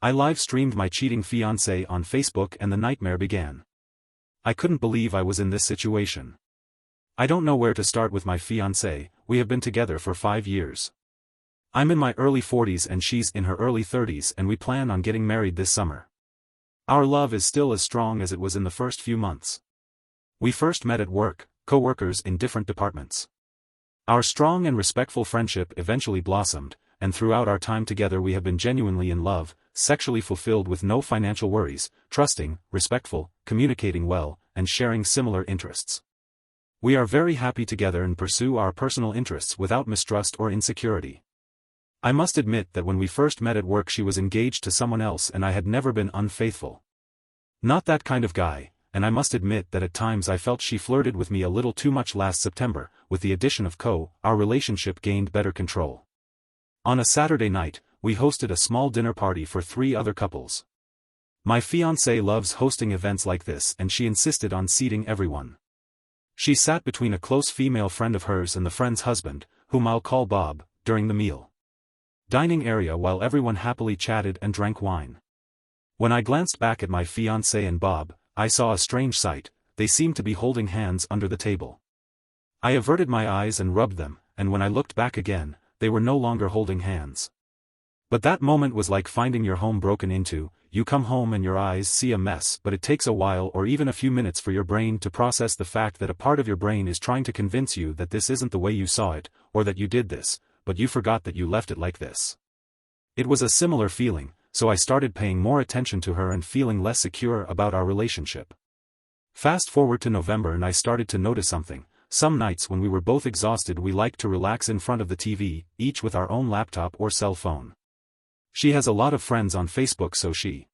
I live-streamed my cheating fiancé on Facebook and the nightmare began. I couldn't believe I was in this situation. I don't know where to start with my fiancé. We have been together for 5 years. I'm in my early 40s and she's in her early 30s and we plan on getting married this summer. Our love is still as strong as it was in the first few months. We first met at work, co-workers in different departments. Our strong and respectful friendship eventually blossomed, and throughout our time together we have been genuinely in love, sexually fulfilled with no financial worries, trusting, respectful, communicating well, and sharing similar interests. We are very happy together and pursue our personal interests without mistrust or insecurity. I must admit that when we first met at work she was engaged to someone else and I had never been unfaithful. Not that kind of guy, and I must admit that at times I felt she flirted with me a little too much. Last September, with the addition of our relationship gained better control. On a Saturday night, we hosted a small dinner party for 3 other couples. My fiancée loves hosting events like this and she insisted on seating everyone. She sat between a close female friend of hers and the friend's husband, whom I'll call Bob, during the meal. Dining area while everyone happily chatted and drank wine. When I glanced back at my fiancé and Bob, I saw a strange sight. They seemed to be holding hands under the table. I averted my eyes and rubbed them, and when I looked back again, they were no longer holding hands. But that moment was like finding your home broken into. You come home and your eyes see a mess, but it takes a while or even a few minutes for your brain to process the fact that a part of your brain is trying to convince you that this isn't the way you saw it, or that you did this, but you forgot that you left it like this. It was a similar feeling, so I started paying more attention to her and feeling less secure about our relationship. Fast forward to November and I started to notice something. Some nights when we were both exhausted we liked to relax in front of the TV, each with our own laptop or cell phone. She has a lot of friends on Facebook so she.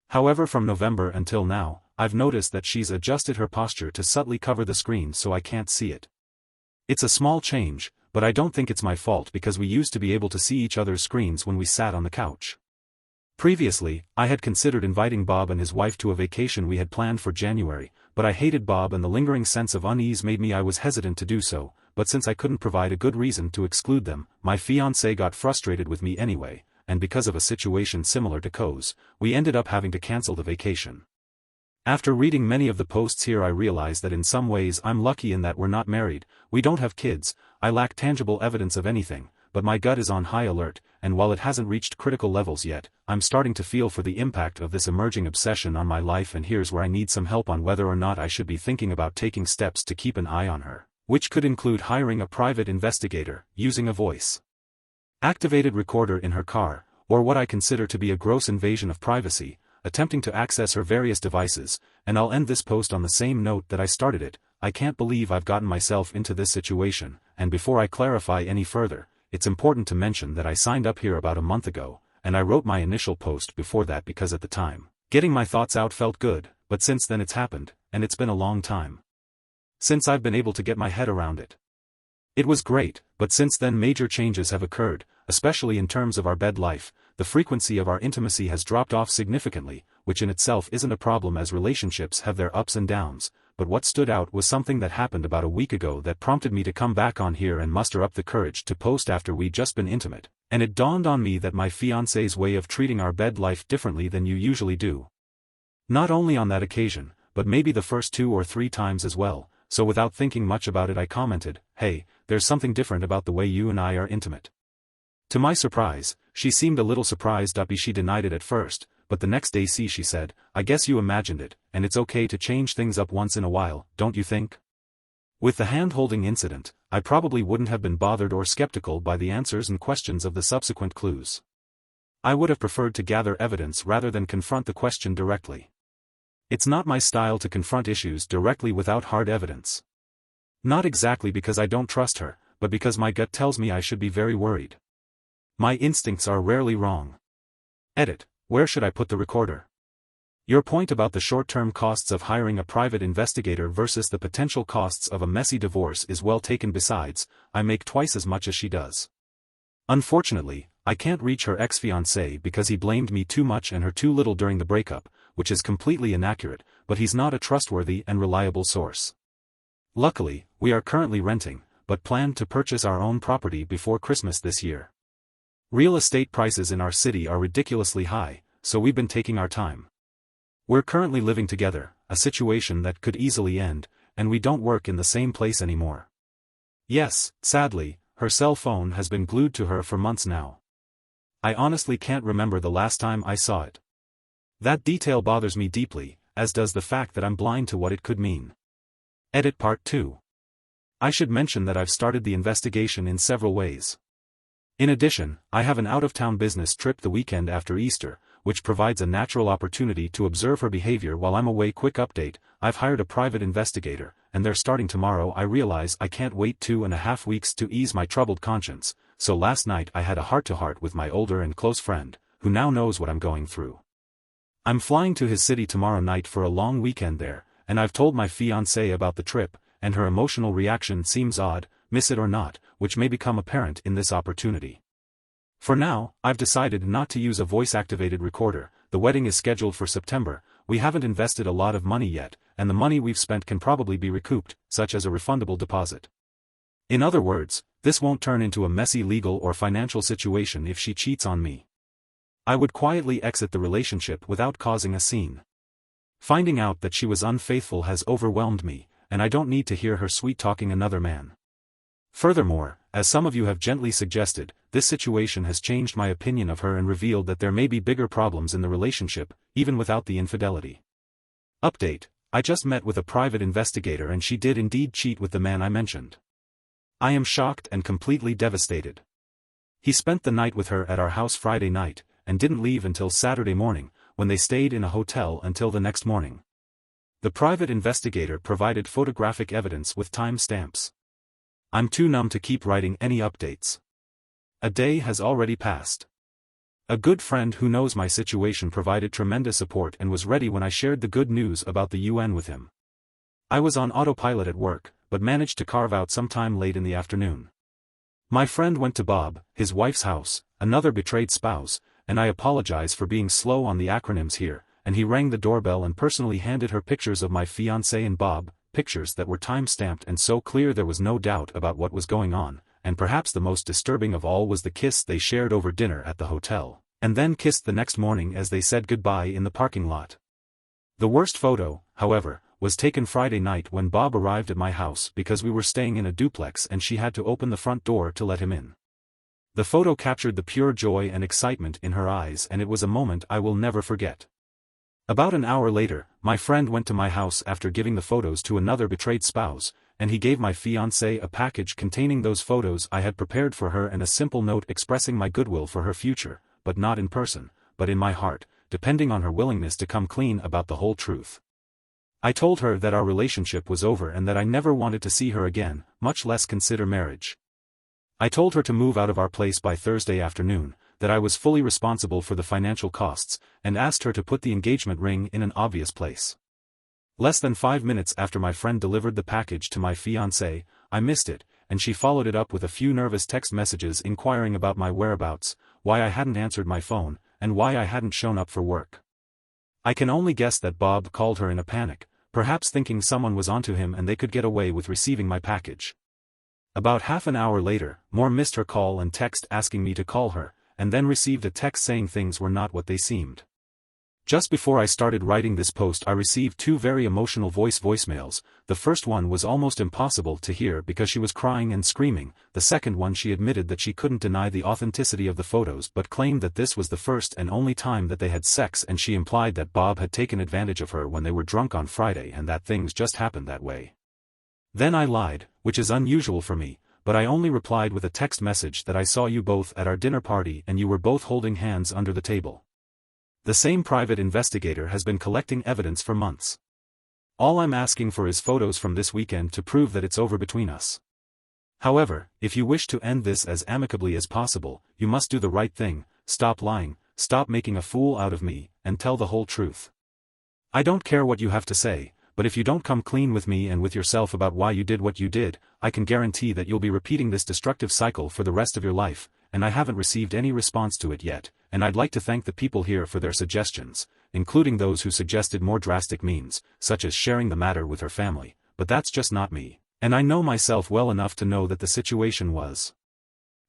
However, from November until now, I've noticed that she's adjusted her posture to subtly cover the screen so I can't see it. It's a small change, but I don't think it's my fault because we used to be able to see each other's screens when we sat on the couch. Previously, I had considered inviting Bob and his wife to a vacation we had planned for January, but I hated Bob and the lingering sense of unease made me I was hesitant to do so, but since I couldn't provide a good reason to exclude them, my fiancé got frustrated with me anyway, and because of a situation similar to Co's, we ended up having to cancel the vacation. After reading many of the posts here I realize that in some ways I'm lucky in that we're not married, we don't have kids, I lack tangible evidence of anything, but my gut is on high alert, and while it hasn't reached critical levels yet, I'm starting to feel for the impact of this emerging obsession on my life, and here's where I need some help on whether or not I should be thinking about taking steps to keep an eye on her, which could include hiring a private investigator, using a voice-activated recorder in her car, or what I consider to be a gross invasion of privacy, attempting to access her various devices, and I'll end this post on the same note that I started it. I can't believe I've gotten myself into this situation, and before I clarify any further, it's important to mention that I signed up here about a month ago, and I wrote my initial post before that because at the time, getting my thoughts out felt good, but since then it's happened, and it's been a long time since I've been able to get my head around it. It was great, but since then major changes have occurred, especially in terms of our bed life. The frequency of our intimacy has dropped off significantly, which in itself isn't a problem as relationships have their ups and downs, but what stood out was something that happened about a week ago that prompted me to come back on here and muster up the courage to post after we'd just been intimate, and it dawned on me that my fiancé's way of treating our bed life differently than you usually do. Not only on that occasion, but maybe the first 2 or 3 times as well, so without thinking much about it I commented, "Hey, there's something different about the way you and I are intimate." To my surprise, she seemed a little surprised. She denied it at first, but the next day she said, "I guess you imagined it, and it's okay to change things up once in a while, don't you think?" With the hand-holding incident, I probably wouldn't have been bothered or skeptical by the answers and questions of the subsequent clues. I would have preferred to gather evidence rather than confront the question directly. It's not my style to confront issues directly without hard evidence. Not exactly because I don't trust her, but because my gut tells me I should be very worried. My instincts are rarely wrong. Edit. Where should I put the recorder? Your point about the short-term costs of hiring a private investigator versus the potential costs of a messy divorce is well taken. Besides, I make twice as much as she does. Unfortunately, I can't reach her ex-fiancé because he blamed me too much and her too little during the breakup, which is completely inaccurate, but he's not a trustworthy and reliable source. Luckily, we are currently renting, but plan to purchase our own property before Christmas this year. Real estate prices in our city are ridiculously high, so we've been taking our time. We're currently living together, a situation that could easily end, and we don't work in the same place anymore. Yes, sadly, her cell phone has been glued to her for months now. I honestly can't remember the last time I saw it. That detail bothers me deeply, as does the fact that I'm blind to what it could mean. Edit Part 2. I should mention that I've started the investigation in several ways. In addition, I have an out-of-town business trip the weekend after Easter, which provides a natural opportunity to observe her behavior while I'm away. Quick update, I've hired a private investigator, and they're starting tomorrow. I realize I can't wait 2.5 weeks to ease my troubled conscience, so last night I had a heart-to-heart with my older and close friend, who now knows what I'm going through. I'm flying to his city tomorrow night for a long weekend there, and I've told my fiancée about the trip, and her emotional reaction seems odd, miss it or not, which may become apparent in this opportunity. For now, I've decided not to use a voice-activated recorder. The wedding is scheduled for September, we haven't invested a lot of money yet, and the money we've spent can probably be recouped, such as a refundable deposit. In other words, this won't turn into a messy legal or financial situation if she cheats on me. I would quietly exit the relationship without causing a scene. Finding out that she was unfaithful has overwhelmed me, and I don't need to hear her sweet-talking another man. Furthermore, as some of you have gently suggested, this situation has changed my opinion of her and revealed that there may be bigger problems in the relationship, even without the infidelity. Update, I just met with a private investigator and she did indeed cheat with the man I mentioned. I am shocked and completely devastated. He spent the night with her at our house Friday night, and didn't leave until Saturday morning, when they stayed in a hotel until the next morning. The private investigator provided photographic evidence with time stamps. I'm too numb to keep writing any updates. A day has already passed. A good friend who knows my situation provided tremendous support and was ready when I shared the good news about the UN with him. I was on autopilot at work, but managed to carve out some time late in the afternoon. My friend went to Bob, his wife's house, another betrayed spouse, and I apologize for being slow on the acronyms here, and he rang the doorbell and personally handed her pictures of my fiancé and Bob, pictures that were time-stamped and so clear there was no doubt about what was going on, and perhaps the most disturbing of all was the kiss they shared over dinner at the hotel, and then kissed the next morning as they said goodbye in the parking lot. The worst photo, however, was taken Friday night when Bob arrived at my house because we were staying in a duplex and she had to open the front door to let him in. The photo captured the pure joy and excitement in her eyes and it was a moment I will never forget. About an hour later, my friend went to my house after giving the photos to another betrayed spouse, and he gave my fiancée a package containing those photos I had prepared for her and a simple note expressing my goodwill for her future, but not in person, but in my heart, depending on her willingness to come clean about the whole truth. I told her that our relationship was over and that I never wanted to see her again, much less consider marriage. I told her to move out of our place by Thursday afternoon, that I was fully responsible for the financial costs, and asked her to put the engagement ring in an obvious place. Less than 5 minutes after my friend delivered the package to my fiancée, I missed it, and she followed it up with a few nervous text messages inquiring about my whereabouts, why I hadn't answered my phone, and why I hadn't shown up for work. I can only guess that Bob called her in a panic, perhaps thinking someone was onto him and they could get away with receiving my package. About half an hour later, Moore missed her call and text asking me to call her, and then received a text saying things were not what they seemed. Just before I started writing this post I received 2 very emotional voicemails. The first one was almost impossible to hear because she was crying and screaming. The second one she admitted that she couldn't deny the authenticity of the photos but claimed that this was the first and only time that they had sex, and she implied that Bob had taken advantage of her when they were drunk on Friday and that things just happened that way. Then I lied, which is unusual for me, but I only replied with a text message that I saw you both at our dinner party and you were both holding hands under the table. The same private investigator has been collecting evidence for months. All I'm asking for is photos from this weekend to prove that it's over between us. However, if you wish to end this as amicably as possible, you must do the right thing, stop lying, stop making a fool out of me, and tell the whole truth. I don't care what you have to say, but if you don't come clean with me and with yourself about why you did what you did, I can guarantee that you'll be repeating this destructive cycle for the rest of your life, and I haven't received any response to it yet, and I'd like to thank the people here for their suggestions, including those who suggested more drastic means, such as sharing the matter with her family, but that's just not me, and I know myself well enough to know that the situation was,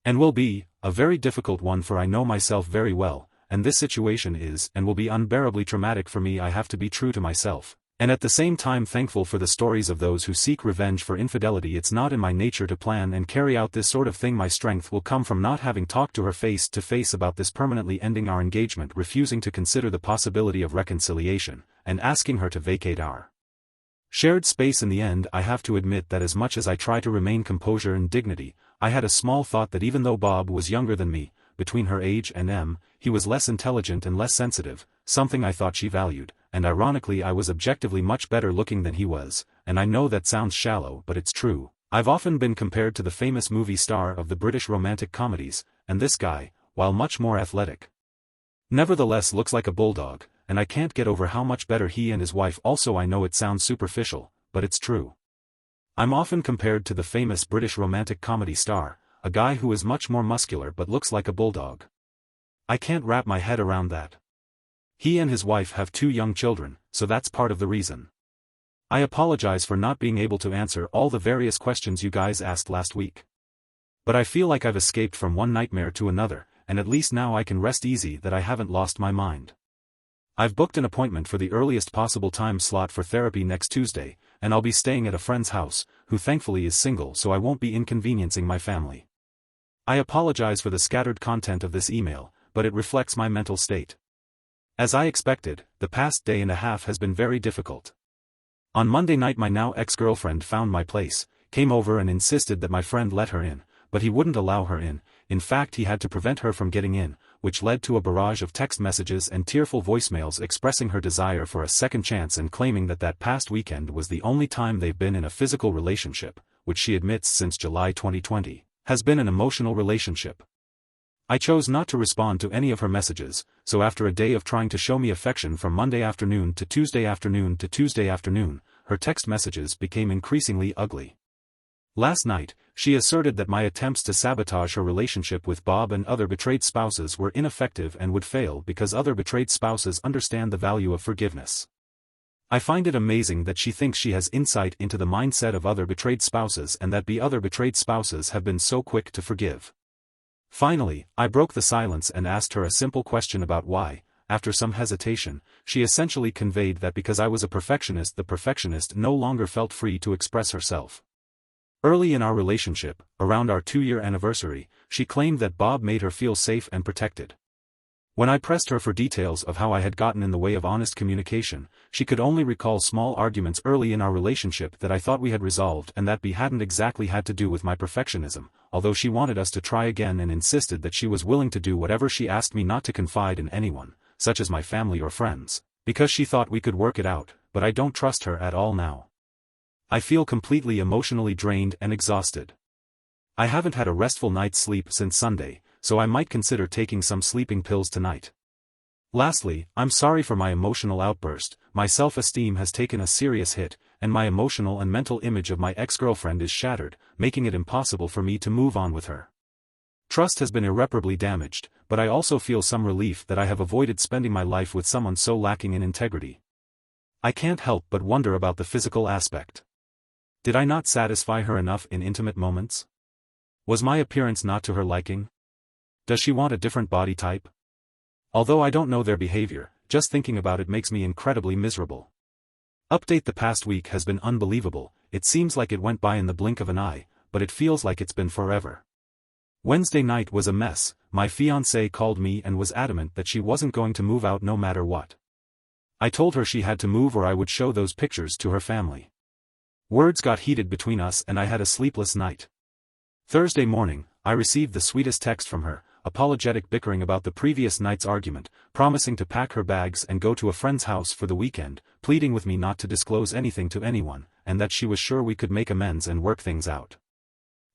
and will be, a very difficult one, for I know myself very well, and this situation is and will be unbearably traumatic for me. I have to be true to myself, and at the same time thankful for the stories of those who seek revenge for infidelity. It's not in my nature to plan and carry out this sort of thing. My strength will come from not having talked to her face to face about this, permanently ending our engagement, refusing to consider the possibility of reconciliation, and asking her to vacate our shared space. In the end, I have to admit that as much as I try to remain composure and dignity, I had a small thought that even though Bob was younger than me, between her age and he was less intelligent and less sensitive, something I thought she valued, and ironically I was objectively much better looking than he was, and I know that sounds shallow but it's true. I've often been compared to the famous movie star of the British romantic comedies, and this guy, while much more athletic, nevertheless looks like a bulldog, and I can't get over how much better he and his wife. Also, I know it sounds superficial, but it's true. I'm often compared to the famous British romantic comedy star, a guy who is much more muscular but looks like a bulldog. I can't wrap my head around that. He and his wife have 2 young children, so that's part of the reason. I apologize for not being able to answer all the various questions you guys asked last week. But I feel like I've escaped from one nightmare to another, and at least now I can rest easy that I haven't lost my mind. I've booked an appointment for the earliest possible time slot for therapy next Tuesday, and I'll be staying at a friend's house, who thankfully is single, so I won't be inconveniencing my family. I apologize for the scattered content of this email, but it reflects my mental state. As I expected, the past day and a half has been very difficult. On Monday night, my now ex-girlfriend found my place, came over and insisted that my friend let her in, but he wouldn't allow her in. In fact, he had to prevent her from getting in, which led to a barrage of text messages and tearful voicemails expressing her desire for a second chance and claiming that that past weekend was the only time they've been in a physical relationship, which she admits since July 2020, has been an emotional relationship. I chose not to respond to any of her messages, so after a day of trying to show me affection from Monday afternoon to Tuesday afternoon to Tuesday afternoon, her text messages became increasingly ugly. Last night, she asserted that my attempts to sabotage her relationship with Bob and other betrayed spouses were ineffective and would fail because other betrayed spouses understand the value of forgiveness. I find it amazing that she thinks she has insight into the mindset of other betrayed spouses and that other betrayed spouses have been so quick to forgive. Finally, I broke the silence and asked her a simple question about why. After some hesitation, she essentially conveyed that because I was a perfectionist, the perfectionist no longer felt free to express herself. Early in our relationship, around our 2-year anniversary, she claimed that Bob made her feel safe and protected. When I pressed her for details of how I had gotten in the way of honest communication, she could only recall small arguments early in our relationship that I thought we had resolved and that hadn't exactly had to do with my perfectionism, although she wanted us to try again and insisted that she was willing to do whatever she asked me, not to confide in anyone, such as my family or friends, because she thought we could work it out. But I don't trust her at all now. I feel completely emotionally drained and exhausted. I haven't had a restful night's sleep since Sunday, so I might consider taking some sleeping pills tonight. Lastly, I'm sorry for my emotional outburst. My self-esteem has taken a serious hit, and my emotional and mental image of my ex-girlfriend is shattered, making it impossible for me to move on with her. Trust has been irreparably damaged, but I also feel some relief that I have avoided spending my life with someone so lacking in integrity. I can't help but wonder about the physical aspect. Did I not satisfy her enough in intimate moments? Was my appearance not to her liking? Does she want a different body type? Although I don't know their behavior, just thinking about it makes me incredibly miserable. Update: the past week has been unbelievable. It seems like it went by in the blink of an eye, but it feels like it's been forever. Wednesday night was a mess. My fiancée called me and was adamant that she wasn't going to move out no matter what. I told her she had to move or I would show those pictures to her family. Words got heated between us and I had a sleepless night. Thursday morning, I received the sweetest text from her, apologetic, bickering about the previous night's argument, promising to pack her bags and go to a friend's house for the weekend, pleading with me not to disclose anything to anyone, and that she was sure we could make amends and work things out.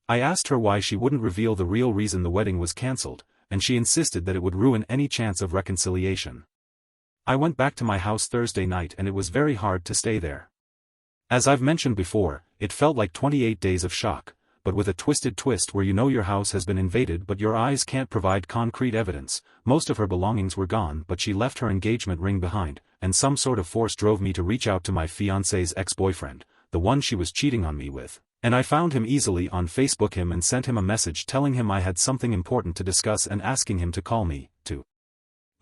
I asked her why she wouldn't reveal the real reason the wedding was cancelled, and she insisted that it would ruin any chance of reconciliation. I went back to my house Thursday night and it was very hard to stay there. As I've mentioned before, it felt like 28 days of shock, but with a twisted twist where you know your house has been invaded but your eyes can't provide concrete evidence. Most of her belongings were gone, but she left her engagement ring behind, and some sort of force drove me to reach out to my fiancé's ex-boyfriend, the one she was cheating on me with, and I found him easily on Facebook and sent him a message telling him I had something important to discuss and asking him to call me, too.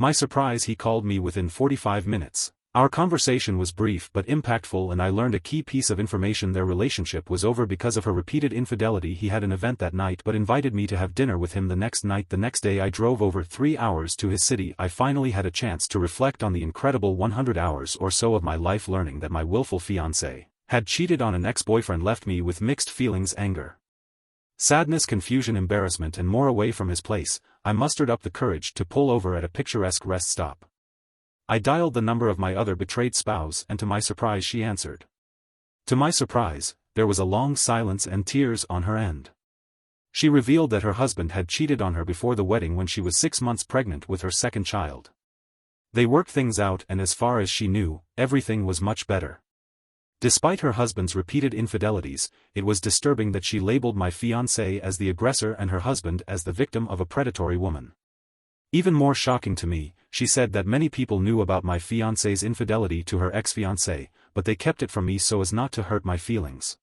My surprise, he called me within 45 minutes. Our conversation was brief but impactful, and I learned a key piece of information: their relationship was over because of her repeated infidelity. He had an event that night but invited me to have dinner with him the next night. The next day I drove over 3 hours to his city. I finally had a chance to reflect on the incredible 100 hours or so of my life. Learning that my willful fiancé had cheated on an ex-boyfriend left me with mixed feelings: anger, sadness, confusion, embarrassment, and more. Away from his place, I mustered up the courage to pull over at a picturesque rest stop. I dialed the number of my other betrayed spouse, and to my surprise she answered. To my surprise, there was a long silence and tears on her end. She revealed that her husband had cheated on her before the wedding when she was 6 months pregnant with her second child. They worked things out, and as far as she knew, everything was much better. Despite her husband's repeated infidelities, it was disturbing that she labeled my fiancé as the aggressor and her husband as the victim of a predatory woman. Even more shocking to me, she said that many people knew about my fiancé's infidelity to her ex-fiancé, but they kept it from me so as not to hurt my feelings.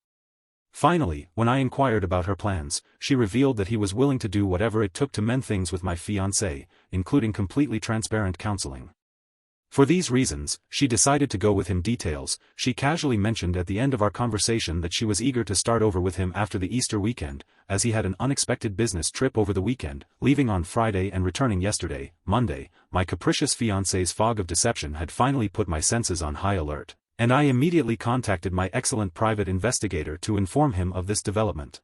Finally, when I inquired about her plans, she revealed that he was willing to do whatever it took to mend things with my fiancé, including completely transparent counseling. For these reasons, she decided to go with him. Details: she casually mentioned at the end of our conversation that she was eager to start over with him after the Easter weekend, as he had an unexpected business trip over the weekend, leaving on Friday and returning yesterday, Monday. My capricious fiancé's fog of deception had finally put my senses on high alert, and I immediately contacted my excellent private investigator to inform him of this development.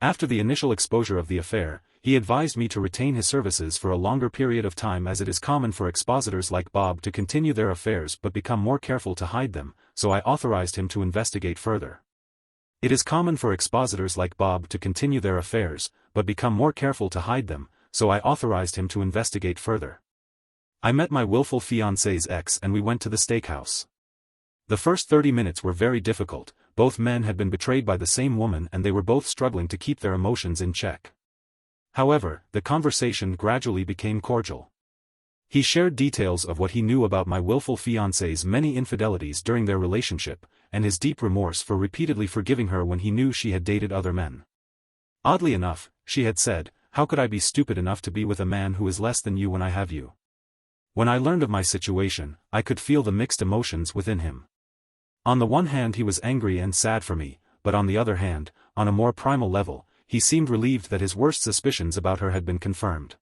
After the initial exposure of the affair, he advised me to retain his services for a longer period of time, as it is common for expositors like Bob to continue their affairs but become more careful to hide them, so I authorized him to investigate further. It is common for expositors like Bob to continue their affairs, but become more careful to hide them, so I authorized him to investigate further. I met my willful fiancé's ex and we went to the steakhouse. The first 30 minutes were very difficult. Both men had been betrayed by the same woman and they were both struggling to keep their emotions in check. However, the conversation gradually became cordial. He shared details of what he knew about my willful fiancé's many infidelities during their relationship, and his deep remorse for repeatedly forgiving her when he knew she had dated other men. Oddly enough, she had said, "How could I be stupid enough to be with a man who is less than you when I have you?" When I learned of my situation, I could feel the mixed emotions within him. On the one hand, he was angry and sad for me, but on the other hand, on a more primal level, he seemed relieved that his worst suspicions about her had been confirmed.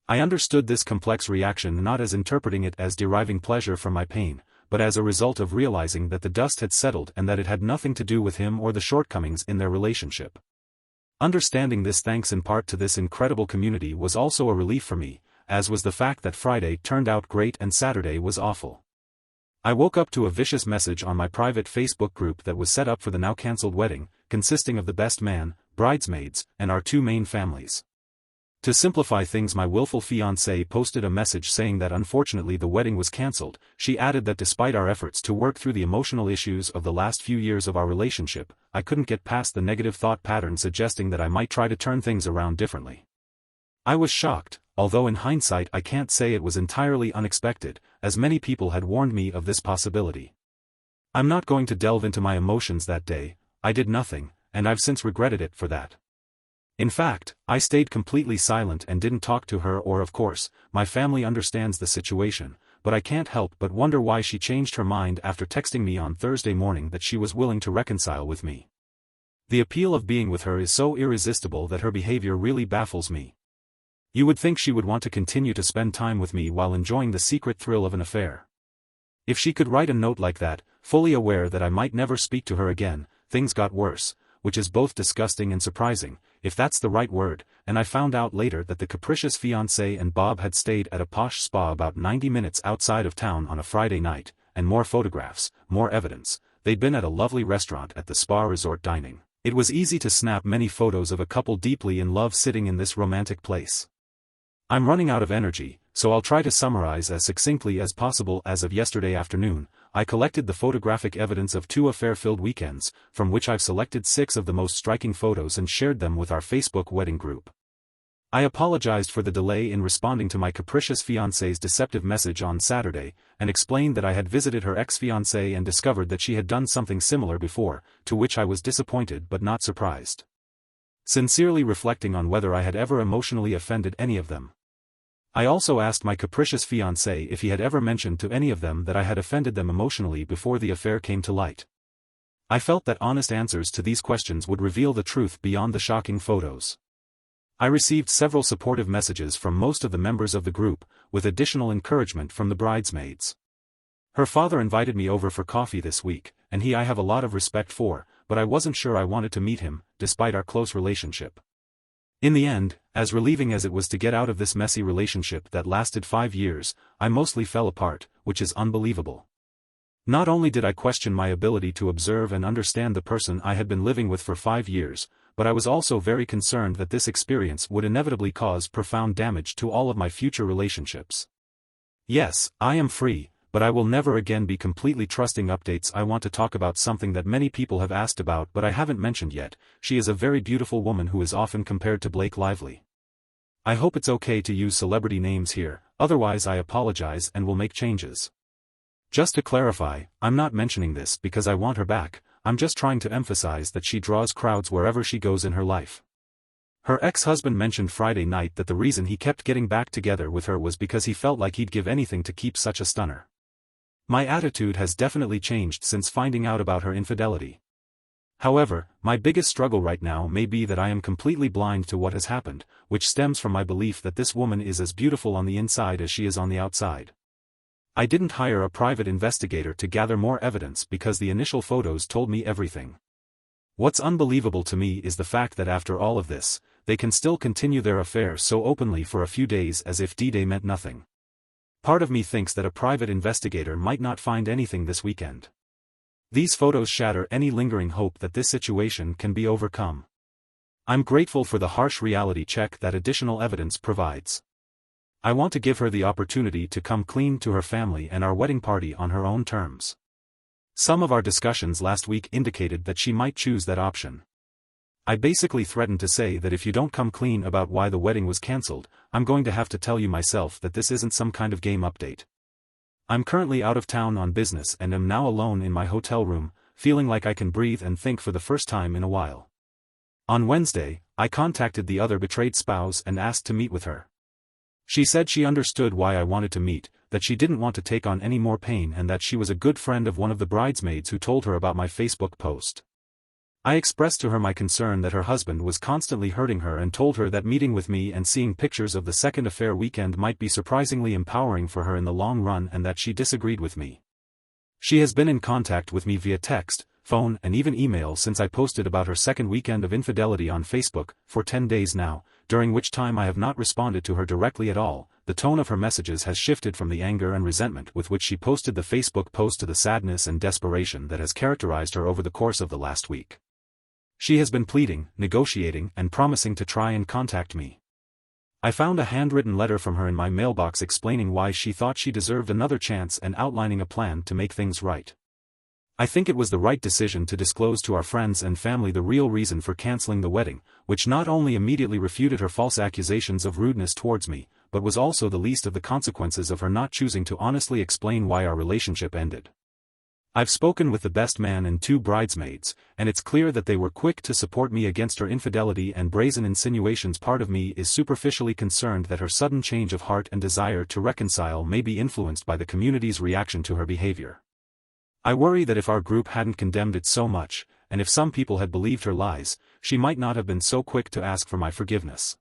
I understood this complex reaction not as interpreting it as deriving pleasure from my pain, but as a result of realizing that the dust had settled and that it had nothing to do with him or the shortcomings in their relationship. Understanding this, thanks in part to this incredible community, was also a relief for me, as was the fact that Friday turned out great and Saturday was awful. I woke up to a vicious message on my private Facebook group that was set up for the now cancelled wedding, consisting of the best man, bridesmaids, and our two main families. To simplify things, my willful fiancée posted a message saying that unfortunately the wedding was cancelled. She added that despite our efforts to work through the emotional issues of the last few years of our relationship, I couldn't get past the negative thought pattern suggesting that I might try to turn things around differently. I was shocked, although in hindsight I can't say it was entirely unexpected, as many people had warned me of this possibility. I'm not going to delve into my emotions that day. I did nothing, and I've since regretted it for that. In fact, I stayed completely silent and didn't talk to her, or of course, my family understands the situation, but I can't help but wonder why she changed her mind after texting me on Thursday morning that she was willing to reconcile with me. The appeal of being with her is so irresistible that her behavior really baffles me. You would think she would want to continue to spend time with me while enjoying the secret thrill of an affair. If she could write a note like that, fully aware that I might never speak to her again, things got worse, which is both disgusting and surprising, if that's the right word, and I found out later that the capricious fiancé and Bob had stayed at a posh spa about 90 minutes outside of town on a Friday night, and more photographs, more evidence. They'd been at a lovely restaurant at the spa resort dining. It was easy to snap many photos of a couple deeply in love sitting in this romantic place. I'm running out of energy, so I'll try to summarize as succinctly as possible. As of yesterday afternoon, I collected the photographic evidence of 2 affair-filled weekends, from which I've selected 6 of the most striking photos and shared them with our Facebook wedding group. I apologized for the delay in responding to my capricious fiancé's deceptive message on Saturday, and explained that I had visited her ex-fiancé and discovered that she had done something similar before, to which I was disappointed but not surprised. Sincerely reflecting on whether I had ever emotionally offended any of them. I also asked my capricious fiancé if he had ever mentioned to any of them that I had offended them emotionally before the affair came to light. I felt that honest answers to these questions would reveal the truth beyond the shocking photos. I received several supportive messages from most of the members of the group, with additional encouragement from the bridesmaids. Her father invited me over for coffee this week, and I have a lot of respect for, but I wasn't sure I wanted to meet him, despite our close relationship. In the end, as relieving as it was to get out of this messy relationship that lasted 5 years, I mostly fell apart, which is unbelievable. Not only did I question my ability to observe and understand the person I had been living with for 5 years, but I was also very concerned that this experience would inevitably cause profound damage to all of my future relationships. Yes, I am free, but I will never again be completely trusting. Updates. I want to talk about something that many people have asked about but I haven't mentioned yet. She is a very beautiful woman who is often compared to Blake Lively. I hope it's okay to use celebrity names here, otherwise I apologize and will make changes. Just to clarify, I'm not mentioning this because I want her back, I'm just trying to emphasize that she draws crowds wherever she goes in her life. Her ex-husband mentioned Friday night that the reason he kept getting back together with her was because he felt like he'd give anything to keep such a stunner. My attitude has definitely changed since finding out about her infidelity. However, my biggest struggle right now may be that I am completely blind to what has happened, which stems from my belief that this woman is as beautiful on the inside as she is on the outside. I didn't hire a private investigator to gather more evidence because the initial photos told me everything. What's unbelievable to me is the fact that after all of this, they can still continue their affair so openly for a few days as if D-Day meant nothing. Part of me thinks that a private investigator might not find anything this weekend. These photos shatter any lingering hope that this situation can be overcome. I'm grateful for the harsh reality check that additional evidence provides. I want to give her the opportunity to come clean to her family and our wedding party on her own terms. Some of our discussions last week indicated that she might choose that option. I basically threatened to say that if you don't come clean about why the wedding was cancelled, I'm going to have to tell you myself that this isn't some kind of game update. I'm currently out of town on business and am now alone in my hotel room, feeling like I can breathe and think for the first time in a while. On Wednesday, I contacted the other betrayed spouse and asked to meet with her. She said she understood why I wanted to meet, that she didn't want to take on any more pain and that she was a good friend of one of the bridesmaids who told her about my Facebook post. I expressed to her my concern that her husband was constantly hurting her and told her that meeting with me and seeing pictures of the second affair weekend might be surprisingly empowering for her in the long run and that she disagreed with me. She has been in contact with me via text, phone and even email since I posted about her second weekend of infidelity on Facebook, for 10 days now, during which time I have not responded to her directly at all. The tone of her messages has shifted from the anger and resentment with which she posted the Facebook post to the sadness and desperation that has characterized her over the course of the last week. She has been pleading, negotiating, and promising to try and contact me. I found a handwritten letter from her in my mailbox explaining why she thought she deserved another chance and outlining a plan to make things right. I think it was the right decision to disclose to our friends and family the real reason for canceling the wedding, which not only immediately refuted her false accusations of rudeness towards me, but was also the least of the consequences of her not choosing to honestly explain why our relationship ended. I've spoken with the best man and 2 bridesmaids, and it's clear that they were quick to support me against her infidelity and brazen insinuations. Part of me is superficially concerned that her sudden change of heart and desire to reconcile may be influenced by the community's reaction to her behavior. I worry that if our group hadn't condemned it so much, and if some people had believed her lies, she might not have been so quick to ask for my forgiveness.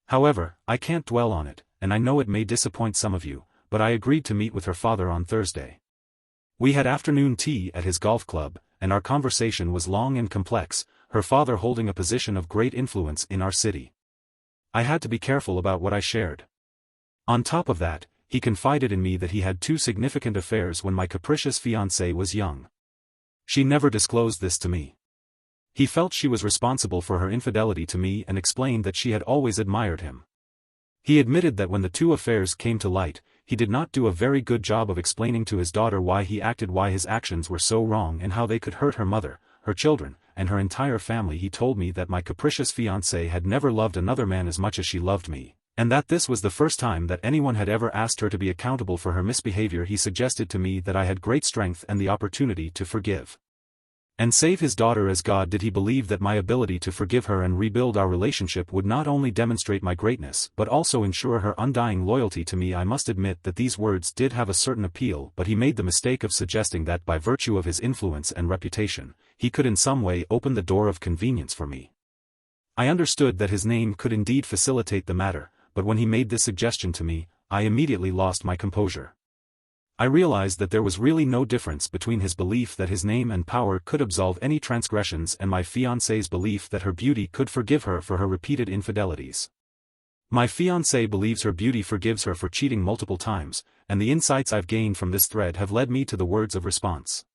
However, I can't dwell on it, and I know it may disappoint some of you, but I agreed to meet with her father on Thursday. We had afternoon tea at his golf club, and our conversation was long and complex, her father holding a position of great influence in our city. I had to be careful about what I shared. On top of that, he confided in me that he had 2 significant affairs when my capricious fiancée was young. She never disclosed this to me. He felt she was responsible for her infidelity to me and explained that she had always admired him. He admitted that when the 2 affairs came to light, he did not do a very good job of explaining to his daughter why he acted, why his actions were so wrong and how they could hurt her mother, her children, and her entire family. He told me that my capricious fiancée had never loved another man as much as she loved me, and that this was the first time that anyone had ever asked her to be accountable for her misbehavior. He suggested to me that I had great strength and the opportunity to forgive. And save his daughter as God did he believe that my ability to forgive her and rebuild our relationship would not only demonstrate my greatness but also ensure her undying loyalty to me. I must admit that these words did have a certain appeal, but he made the mistake of suggesting that by virtue of his influence and reputation, he could in some way open the door of convenience for me. I understood that his name could indeed facilitate the matter, but when he made this suggestion to me, I immediately lost my composure. I realized that there was really no difference between his belief that his name and power could absolve any transgressions and my fiancée's belief that her beauty could forgive her for her repeated infidelities. My fiancée believes her beauty forgives her for cheating multiple times, and the insights I've gained from this thread have led me to the words of response.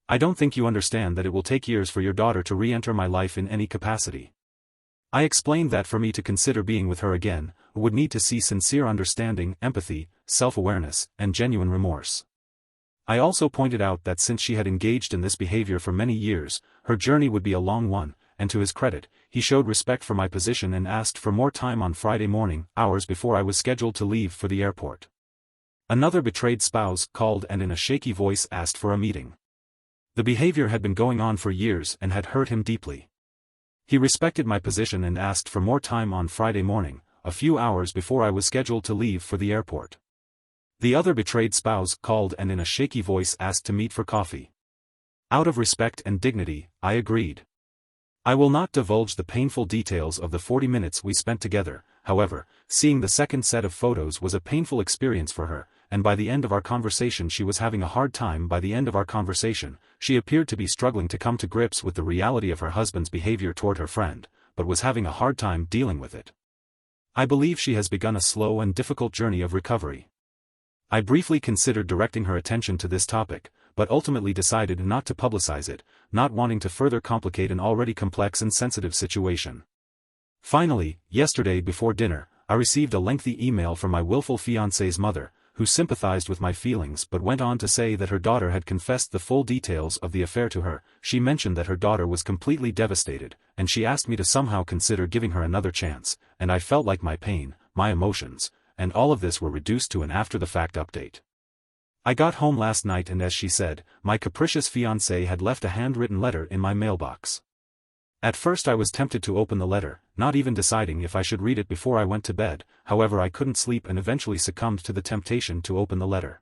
I don't think you understand that it will take years for your daughter to re-enter my life in any capacity. I explained that for me to consider being with her again, I would need to see sincere understanding, empathy, self-awareness, and genuine remorse. I also pointed out that since she had engaged in this behavior for many years, her journey would be a long one, and to his credit, he showed respect for my position and asked for more time on Friday morning, hours before I was scheduled to leave for the airport. Another betrayed spouse called and in a shaky voice asked for a meeting. The behavior had been going on for years and had hurt him deeply. He respected my position and asked for more time on Friday morning, a few hours before I was scheduled to leave for the airport. The other betrayed spouse called and in a shaky voice asked to meet for coffee. Out of respect and dignity, I agreed. I will not divulge the painful details of the 40 minutes we spent together. However, seeing the second set of photos was a painful experience for her, and by the end of our conversation she was having a hard time. By the end of our conversation, she appeared to be struggling to come to grips with the reality of her husband's behavior toward her friend, but was having a hard time dealing with it. I believe she has begun a slow and difficult journey of recovery. I briefly considered directing her attention to this topic, but ultimately decided not to publicize it, not wanting to further complicate an already complex and sensitive situation. Finally, yesterday before dinner, I received a lengthy email from my willful fiancée's mother, who sympathized with my feelings but went on to say that her daughter had confessed the full details of the affair to her. She mentioned that her daughter was completely devastated, and she asked me to somehow consider giving her another chance, and I felt like my pain, my emotions, and all of this were reduced to an after-the-fact update. I got home last night and as she said, my capricious fiancé had left a handwritten letter in my mailbox. At first I was tempted to open the letter, not even deciding if I should read it before I went to bed. However, I couldn't sleep and eventually succumbed to the temptation to open the letter.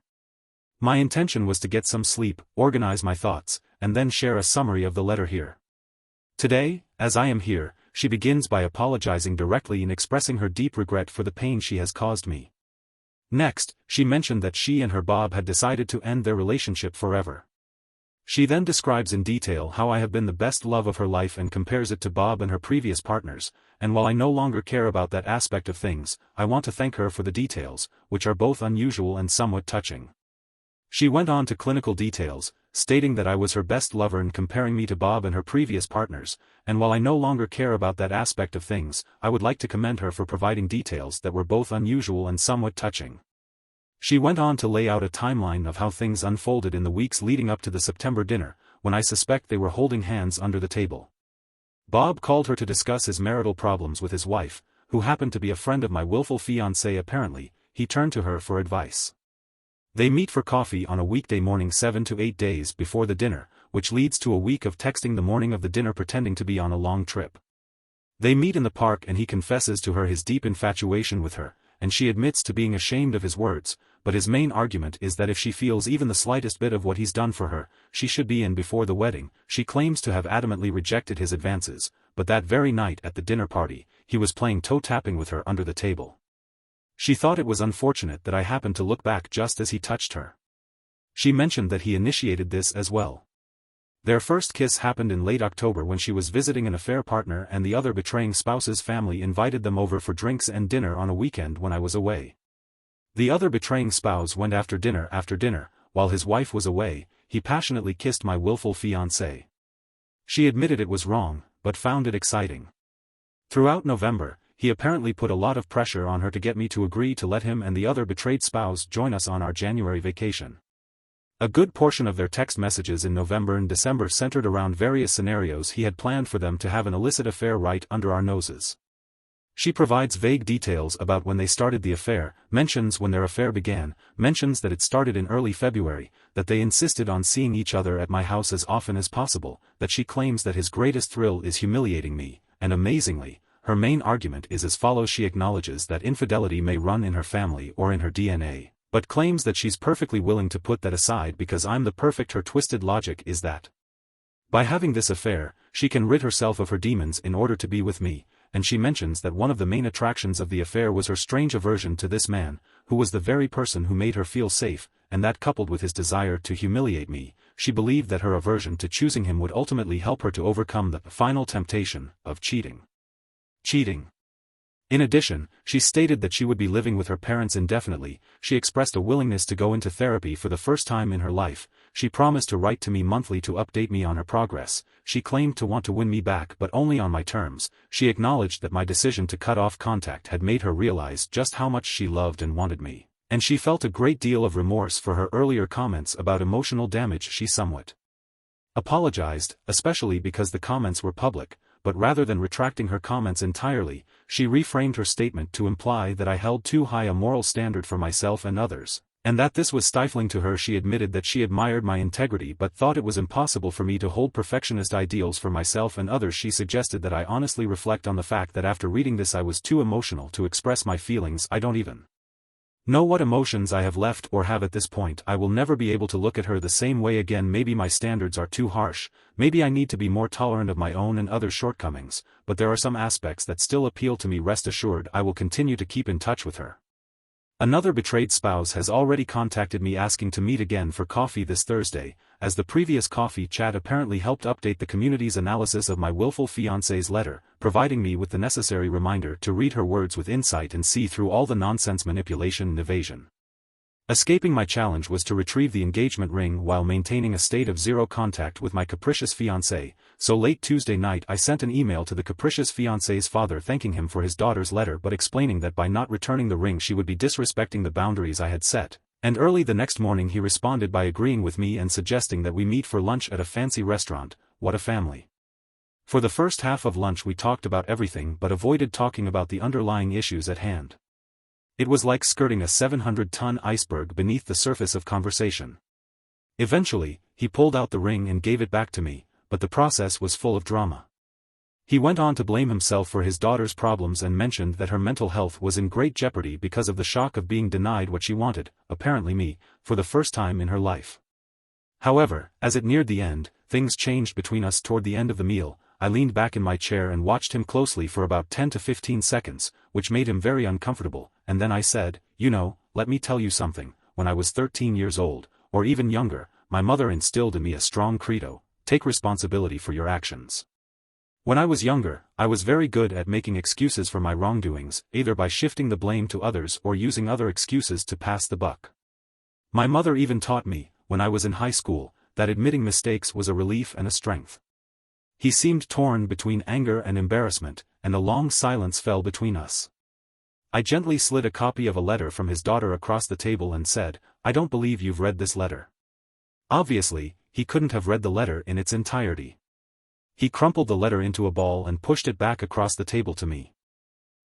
My intention was to get some sleep, organize my thoughts, and then share a summary of the letter here. Today, as I am here, she begins by apologizing directly and expressing her deep regret for the pain she has caused me. Next, she mentioned that she and her Bob had decided to end their relationship forever. She then describes in detail how I have been the best love of her life and compares it to Bob and her previous partners, and while I no longer care about that aspect of things, I want to thank her for the details, which are both unusual and somewhat touching. She went on to clinical details, stating that I was her best lover and comparing me to Bob and her previous partners, and while I no longer care about that aspect of things, I would like to commend her for providing details that were both unusual and somewhat touching. She went on to lay out a timeline of how things unfolded in the weeks leading up to the September dinner, when I suspect they were holding hands under the table. Bob called her to discuss his marital problems with his wife, who happened to be a friend of my willful fiancé. Apparently, he turned to her for advice. They meet for coffee on a weekday morning 7 to 8 days before the dinner, which leads to a week of texting the morning of the dinner pretending to be on a long trip. They meet in the park and he confesses to her his deep infatuation with her, and she admits to being ashamed of his words, but his main argument is that if she feels even the slightest bit of what he's done for her, she should be in before the wedding. She claims to have adamantly rejected his advances, but that very night at the dinner party, he was playing toe-tapping with her under the table. She thought it was unfortunate that I happened to look back just as he touched her. She mentioned that he initiated this as well. Their first kiss happened in late October when she was visiting an affair partner and the other betraying spouse's family invited them over for drinks and dinner on a weekend when I was away. The other betraying spouse went after dinner, while his wife was away. He passionately kissed my willful fiancée. She admitted it was wrong, but found it exciting. Throughout November, he apparently put a lot of pressure on her to get me to agree to let him and the other betrayed spouse join us on our January vacation. A good portion of their text messages in November and December centered around various scenarios he had planned for them to have an illicit affair right under our noses. She provides vague details about when they started the affair, mentions when their affair began, mentions that it started in early February, that they insisted on seeing each other at my house as often as possible, that she claims that his greatest thrill is humiliating me, and amazingly, her main argument is as follows: she acknowledges that infidelity may run in her family or in her DNA, but claims that she's perfectly willing to put that aside because I'm the perfect. Her twisted logic is that by having this affair, she can rid herself of her demons in order to be with me, and she mentions that one of the main attractions of the affair was her strange aversion to this man, who was the very person who made her feel safe, and that coupled with his desire to humiliate me, she believed that her aversion to choosing him would ultimately help her to overcome the final temptation of cheating. In addition, she stated that she would be living with her parents indefinitely. She expressed a willingness to go into therapy for the first time in her life. She promised to write to me monthly to update me on her progress. She claimed to want to win me back but only on my terms. She acknowledged that my decision to cut off contact had made her realize just how much she loved and wanted me, and she felt a great deal of remorse for her earlier comments about emotional damage. She somewhat apologized, especially because the comments were public, but rather than retracting her comments entirely, she reframed her statement to imply that I held too high a moral standard for myself and others, and that this was stifling to her. She admitted that she admired my integrity but thought it was impossible for me to hold perfectionist ideals for myself and others. She suggested that I honestly reflect on the fact that after reading this I was too emotional to express my feelings. I don't even know what emotions I have left or have at this point. I will never be able to look at her the same way again. Maybe my standards are too harsh, maybe I need to be more tolerant of my own and others' shortcomings, but there are some aspects that still appeal to me. Rest assured I will continue to keep in touch with her. Another betrayed spouse has already contacted me asking to meet again for coffee this Thursday, as the previous coffee chat apparently helped update the community's analysis of my willful fiancé's letter, providing me with the necessary reminder to read her words with insight and see through all the nonsense, manipulation and evasion. Escaping my challenge was to retrieve the engagement ring while maintaining a state of zero contact with my capricious fiancé, so late Tuesday night I sent an email to the capricious fiancé's father thanking him for his daughter's letter but explaining that by not returning the ring she would be disrespecting the boundaries I had set, and early the next morning he responded by agreeing with me and suggesting that we meet for lunch at a fancy restaurant. What a family. For the first half of lunch we talked about everything but avoided talking about the underlying issues at hand. It was like skirting a 700-ton iceberg beneath the surface of conversation. Eventually, he pulled out the ring and gave it back to me, but the process was full of drama. He went on to blame himself for his daughter's problems and mentioned that her mental health was in great jeopardy because of the shock of being denied what she wanted, apparently me, for the first time in her life. However, as it neared the end, things changed between us. Toward the end of the meal, I leaned back in my chair and watched him closely for about 10 to 15 seconds, which made him very uncomfortable, and then I said, "You know, let me tell you something. When I was 13 years old, or even younger, my mother instilled in me a strong credo: take responsibility for your actions. When I was younger, I was very good at making excuses for my wrongdoings, either by shifting the blame to others or using other excuses to pass the buck. My mother even taught me, when I was in high school, that admitting mistakes was a relief and a strength." He seemed torn between anger and embarrassment, and a long silence fell between us. I gently slid a copy of a letter from his daughter across the table and said, "I don't believe you've read this letter." Obviously, he couldn't have read the letter in its entirety. He crumpled the letter into a ball and pushed it back across the table to me.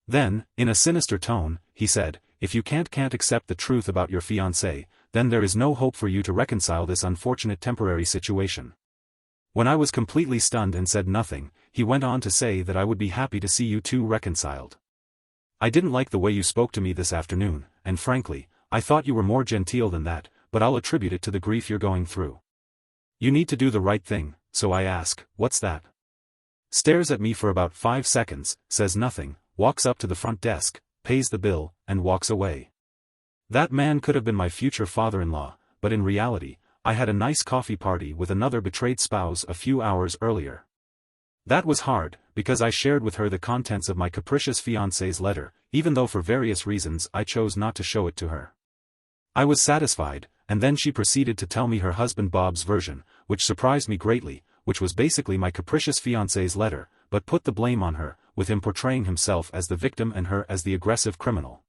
Then, in a sinister tone, he said, "If you can't accept the truth about your fiancé, then there is no hope for you to reconcile this unfortunate temporary situation." When I was completely stunned and said nothing, he went on to say that I would be happy to see you two reconciled. "I didn't like the way you spoke to me this afternoon, and frankly, I thought you were more genteel than that, but I'll attribute it to the grief you're going through. You need to do the right thing, so I ask, what's that?" Stares at me for about 5 seconds, says nothing, walks up to the front desk, pays the bill, and walks away. That man could have been my future father-in-law, but in reality, I had a nice coffee party with another betrayed spouse a few hours earlier. That was hard, because I shared with her the contents of my capricious fiancé's letter, even though for various reasons I chose not to show it to her. I was satisfied, and then she proceeded to tell me her husband Bob's version, which surprised me greatly, which was basically my capricious fiancé's letter, but put the blame on her, with him portraying himself as the victim and her as the aggressive criminal.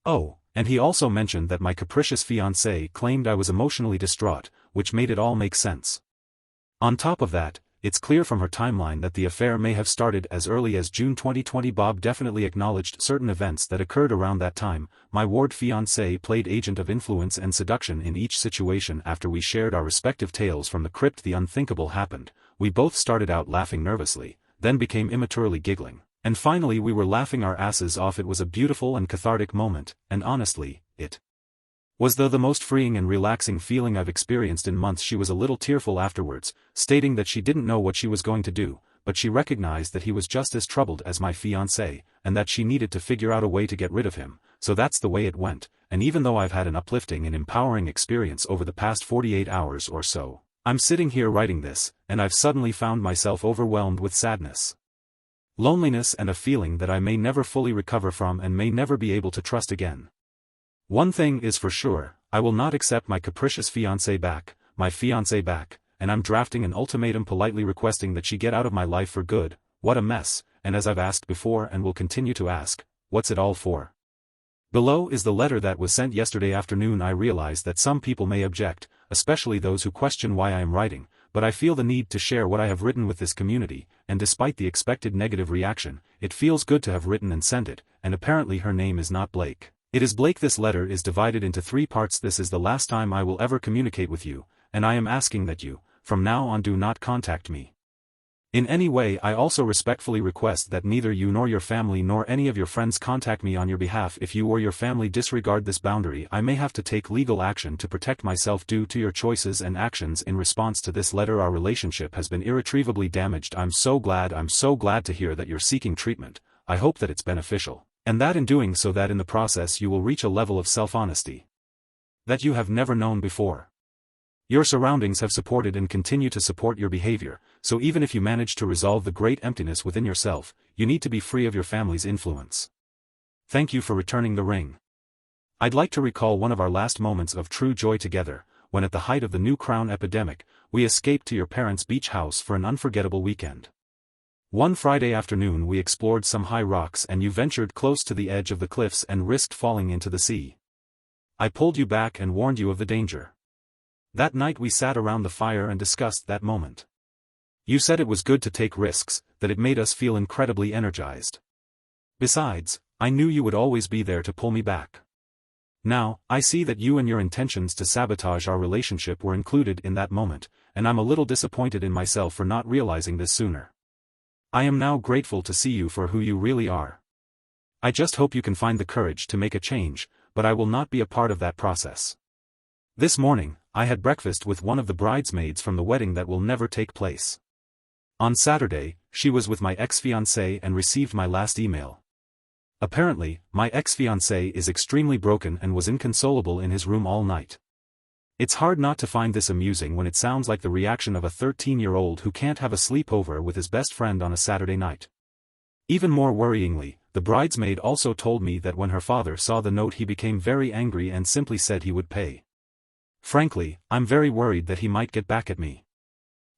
Oh, and he also mentioned that my capricious fiancé claimed I was emotionally distraught, which made it all make sense. On top of that, it's clear from her timeline that the affair may have started as early as June 2020. Bob definitely acknowledged certain events that occurred around that time. My ward fiancé played agent of influence and seduction in each situation. After we shared our respective tales from the crypt, the unthinkable happened. We both started out laughing nervously, then became immaturely giggling, and finally we were laughing our asses off. It was a beautiful and cathartic moment, and honestly, it was the most freeing and relaxing feeling I've experienced in months. She was a little tearful afterwards, stating that she didn't know what she was going to do, but she recognized that he was just as troubled as my fiancé, and that she needed to figure out a way to get rid of him. So that's the way it went, and even though I've had an uplifting and empowering experience over the past 48 hours or so, I'm sitting here writing this, and I've suddenly found myself overwhelmed with sadness, loneliness, and a feeling that I may never fully recover from and may never be able to trust again. One thing is for sure, I will not accept my capricious fiancé back, and I'm drafting an ultimatum politely requesting that she get out of my life for good. What a mess, and as I've asked before and will continue to ask, what's it all for? Below is the letter that was sent yesterday afternoon. I realize that some people may object, especially those who question why I am writing, but I feel the need to share what I have written with this community, and despite the expected negative reaction, it feels good to have written and sent it. And apparently her name is not Blake. It is Blake. This letter is divided into 3 parts. This is the last time I will ever communicate with you, and I am asking that you, from now on, do not contact me in any way. I also respectfully request that neither you nor your family nor any of your friends contact me on your behalf. If you or your family disregard this boundary, I may have to take legal action to protect myself due to your choices and actions in response to this letter. Our relationship has been irretrievably damaged. I'm so glad to hear that you're seeking treatment. I hope that it's beneficial, and that in doing so, that in the process you will reach a level of self-honesty that you have never known before. Your surroundings have supported and continue to support your behavior, so even if you manage to resolve the great emptiness within yourself, you need to be free of your family's influence. Thank you for returning the ring. I'd like to recall one of our last moments of true joy together, when at the height of the new crown epidemic, we escaped to your parents' beach house for an unforgettable weekend. One Friday afternoon we explored some high rocks and you ventured close to the edge of the cliffs and risked falling into the sea. I pulled you back and warned you of the danger. That night we sat around the fire and discussed that moment. You said it was good to take risks, that it made us feel incredibly energized. Besides, I knew you would always be there to pull me back. Now, I see that you and your intentions to sabotage our relationship were included in that moment, and I'm a little disappointed in myself for not realizing this sooner. I am now grateful to see you for who you really are. I just hope you can find the courage to make a change, but I will not be a part of that process. This morning, I had breakfast with one of the bridesmaids from the wedding that will never take place. On Saturday, she was with my ex-fiancé and received my last email. Apparently, my ex-fiancé is extremely broken and was inconsolable in his room all night. It's hard not to find this amusing when it sounds like the reaction of a 13-year-old who can't have a sleepover with his best friend on a Saturday night. Even more worryingly, the bridesmaid also told me that when her father saw the note he became very angry and simply said he would pay. Frankly, I'm very worried that he might get back at me.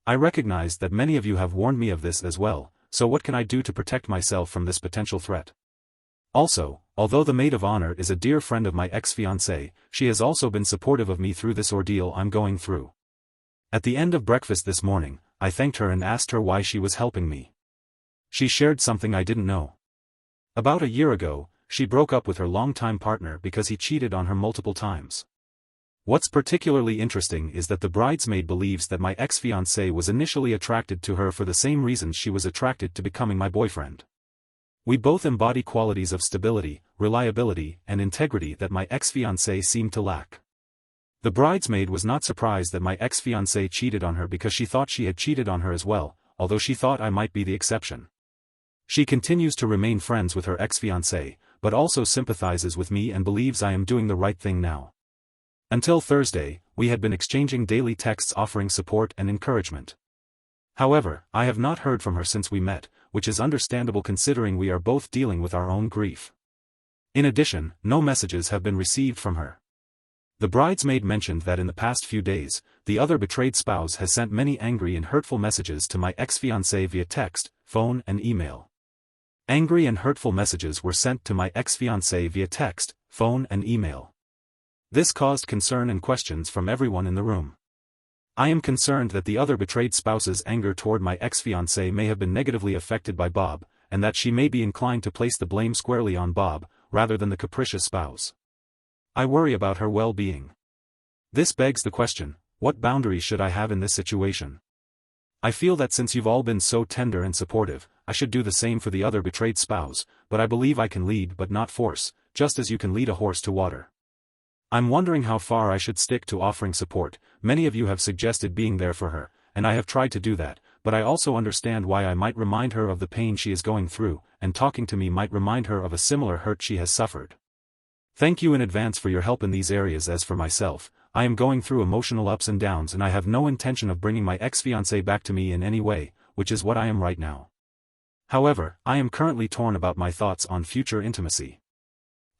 I recognize that many of you have warned me of this as well, so what can I do to protect myself from this potential threat? Also, although the maid of honor is a dear friend of my ex-fiancé, she has also been supportive of me through this ordeal I'm going through. At the end of breakfast this morning, I thanked her and asked her why she was helping me. She shared something I didn't know. About a year ago, she broke up with her longtime partner because he cheated on her multiple times. What's particularly interesting is that the bridesmaid believes that my ex-fiancé was initially attracted to her for the same reasons she was attracted to becoming my boyfriend. We both embody qualities of stability, reliability, and integrity that my ex-fiancé seemed to lack. The bridesmaid was not surprised that my ex-fiancé cheated on her because she thought she had cheated on her as well, although she thought I might be the exception. She continues to remain friends with her ex-fiancé, but also sympathizes with me and believes I am doing the right thing now. Until Thursday, we had been exchanging daily texts offering support and encouragement. However, I have not heard from her since we met, which is understandable considering we are both dealing with our own grief. In addition, no messages have been received from her. The bridesmaid mentioned that in the past few days, the other betrayed spouse has sent many angry and hurtful messages to my ex-fiancé via text, phone, and email. Angry and hurtful messages were sent to my ex-fiancé via text, phone, and email. This caused concern and questions from everyone in the room. I am concerned that the other betrayed spouse's anger toward my ex-fiancé may have been negatively affected by Bob, and that she may be inclined to place the blame squarely on Bob, rather than the capricious spouse. I worry about her well-being. This begs the question, what boundaries should I have in this situation? I feel that since you've all been so tender and supportive, I should do the same for the other betrayed spouse, but I believe I can lead but not force, just as you can lead a horse to water. I'm wondering how far I should stick to offering support. Many of you have suggested being there for her, and I have tried to do that, but I also understand why I might remind her of the pain she is going through, and talking to me might remind her of a similar hurt she has suffered. Thank you in advance for your help in these areas. As for myself, I am going through emotional ups and downs and I have no intention of bringing my ex-fiancé back to me in any way, which is what I am right now. However, I am currently torn about my thoughts on future intimacy.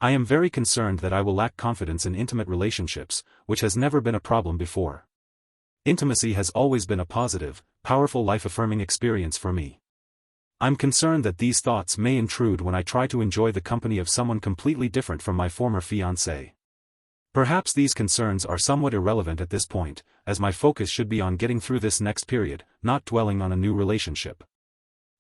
I am very concerned that I will lack confidence in intimate relationships, which has never been a problem before. Intimacy has always been a positive, powerful life-affirming experience for me. I'm concerned that these thoughts may intrude when I try to enjoy the company of someone completely different from my former fiancé. Perhaps these concerns are somewhat irrelevant at this point, as my focus should be on getting through this next period, not dwelling on a new relationship.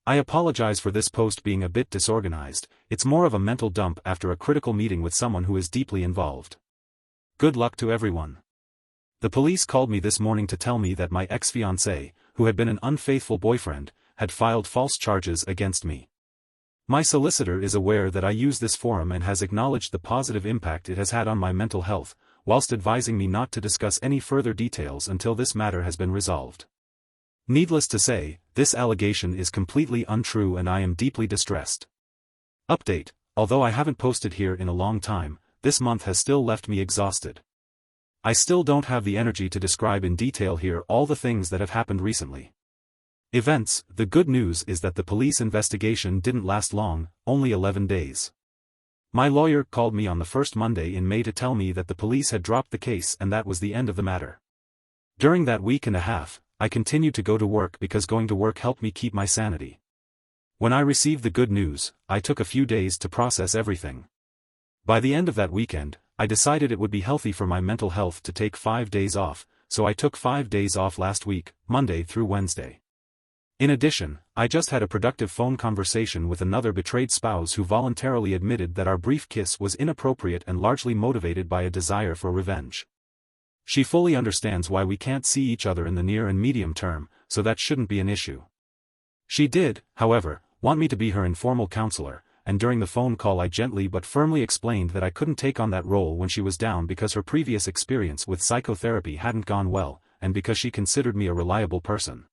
I apologize for this post being a bit disorganized. It's more of a mental dump after a critical meeting with someone who is deeply involved. Good luck to everyone. The police called me this morning to tell me that my ex-fiancé, who had been an unfaithful boyfriend, had filed false charges against me. My solicitor is aware that I use this forum and has acknowledged the positive impact it has had on my mental health, whilst advising me not to discuss any further details until this matter has been resolved. Needless to say, this allegation is completely untrue and I am deeply distressed. Update: although I haven't posted here in a long time, this month has still left me exhausted. I still don't have the energy to describe in detail here all the things that have happened recently. Events: the good news is that the police investigation didn't last long, only 11 days. My lawyer called me on the first Monday in May to tell me that the police had dropped the case and that was the end of the matter. During that week and a half, I continued to go to work because going to work helped me keep my sanity. When I received the good news, I took a few days to process everything. By the end of that weekend, I decided it would be healthy for my mental health to take 5 days off, so I took 5 days off last week, Monday through Wednesday. In addition, I just had a productive phone conversation with another betrayed spouse who voluntarily admitted that our brief kiss was inappropriate and largely motivated by a desire for revenge. She fully understands why we can't see each other in the near and medium term, so that shouldn't be an issue. She did, however, want me to be her informal counselor, and during the phone call I gently but firmly explained that I couldn't take on that role when she was down because her previous experience with psychotherapy hadn't gone well, and because she considered me a reliable person.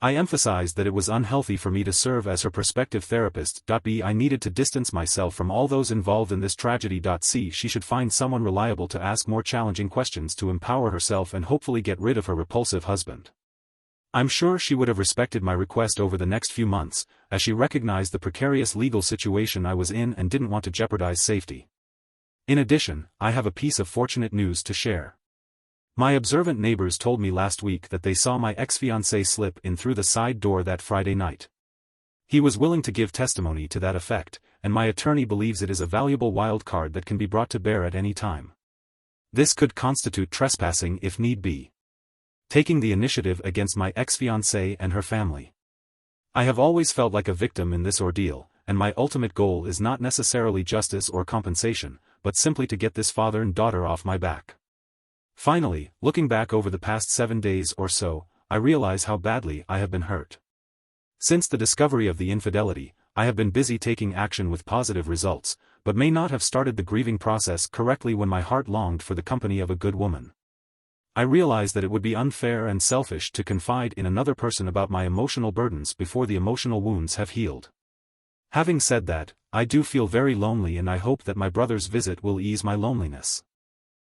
I emphasized that it was unhealthy for me to serve as her prospective therapist. B. I needed to distance myself from all those involved in this tragedy. C. She should find someone reliable to ask more challenging questions to empower herself and hopefully get rid of her repulsive husband. I'm sure she would have respected my request over the next few months, as she recognized the precarious legal situation I was in and didn't want to jeopardize safety. In addition, I have a piece of fortunate news to share. My observant neighbors told me last week that they saw my ex-fiancé slip in through the side door that Friday night. He was willing to give testimony to that effect, and my attorney believes it is a valuable wild card that can be brought to bear at any time. This could constitute trespassing if need be. Taking the initiative against my ex-fiancée and her family. I have always felt like a victim in this ordeal, and my ultimate goal is not necessarily justice or compensation, but simply to get this father and daughter off my back. Finally, looking back over the past 7 days or so, I realize how badly I have been hurt. Since the discovery of the infidelity, I have been busy taking action with positive results, but may not have started the grieving process correctly when my heart longed for the company of a good woman. I realize that it would be unfair and selfish to confide in another person about my emotional burdens before the emotional wounds have healed. Having said that, I do feel very lonely and I hope that my brother's visit will ease my loneliness.